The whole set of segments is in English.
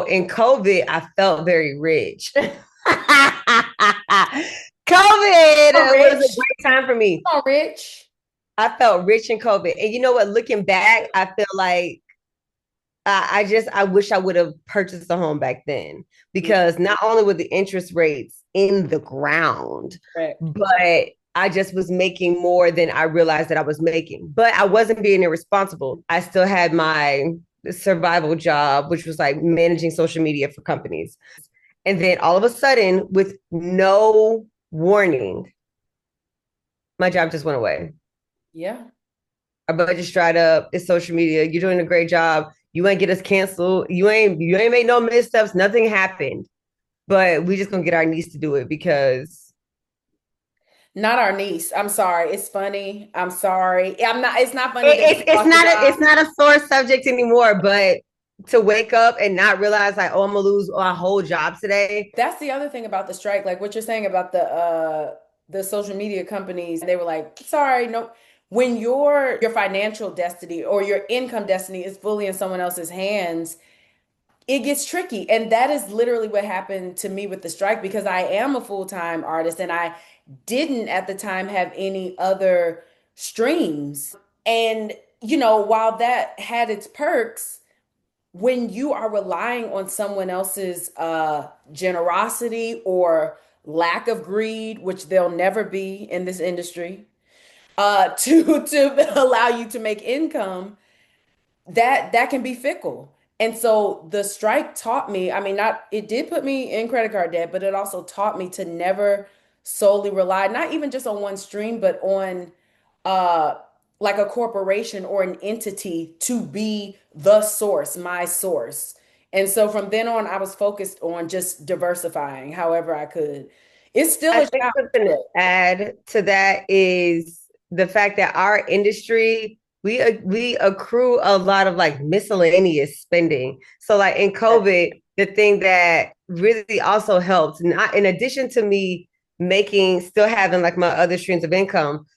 In COVID, I felt very rich. COVID Oh, was a Rich. great time for me. Oh, Rich. I felt rich in COVID. And you know what? Looking back, I feel like I wish I would have purchased a home back then because not only were the interest rates in the ground, Correct. but I just was making more than I realized that I was making. But I wasn't being irresponsible. I still had my survival job, which was like managing social media for companies. And then all of a sudden, with no warning, my job just went away. Yeah. Our budget's dried up. It's social media. You're doing a great job. You ain't get us canceled. You ain't made no missteps. Nothing happened. But we just gonna get our niece to do it because Not our niece. I'm sorry. It's funny. I'm sorry. I'm not, it's not funny that you it's lost your not a job. it's not a sore subject anymore. But to wake up and not realize like, oh, I'm gonna lose a whole job today. That's the other thing about the strike, like what you're saying about the social media companies. They were like, sorry, no. When your financial destiny or your income destiny is fully in someone else's hands, it gets tricky. And that is literally what happened to me with the strike because I am a full-time artist and I didn't at the time have any other streams. And, while that had its perks, when you are relying on someone else's generosity or lack of greed, which there'll never be in this industry, to allow you to make income, that can be fickle. And so the strike taught me, I mean, not it did put me in credit card debt, but it also taught me to never solely rely, not even just on one stream, but on uh like a corporation or an entity to be the source, my source. And so from then on, I was focused on just diversifying however I could. It's still I a think challenge, something to but add to that is the fact that our industry we accrue a lot of like miscellaneous spending. So like in COVID, the thing that really also helped, not in addition to me making still having like my other streams of income,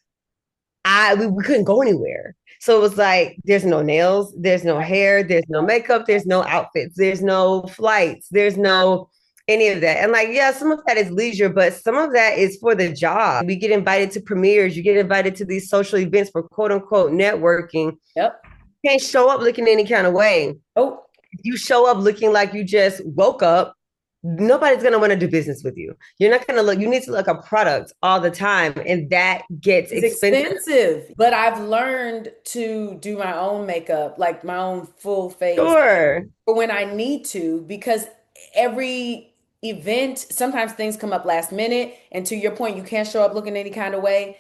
we couldn't go anywhere. So it was like there's no nails, there's no hair, there's no makeup, there's no outfits, there's no flights, there's no any of that. And like, yeah, some of that is leisure, but some of that is for the job. We get invited to premieres, you get invited to these social events for quote unquote networking. yep. You can't show up looking any kind of way. Oh, If you show up looking like you just woke up, nobody's going to want to do business with you. You're not going to look, you need to look a product all the time. And that gets it's expensive. expensive, but I've learned to do my own makeup, like my own full face Sure. for when I need to, because every event, sometimes things come up last minute. And to your point, you can't show up looking any kind of way.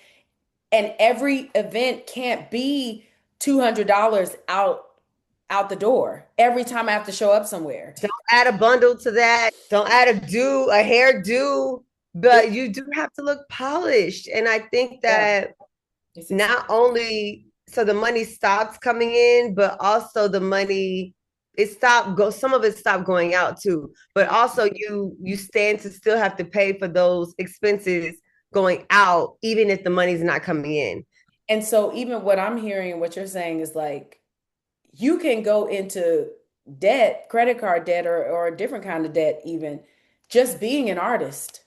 And every event can't be $200 out the door every time I have to show up somewhere. Don't add a bundle to that. Don't add a hair do, but you do have to look polished. And I think Yeah, that it's not expensive. only so the money stops coming in, but also the money it stopped go some of it stopped going out too. But also you stand to still have to pay for those expenses going out, even if the money's not coming in. And so even what I'm hearing, what you're saying is like you can go into debt, credit card debt, or a different kind of debt, even just being an artist.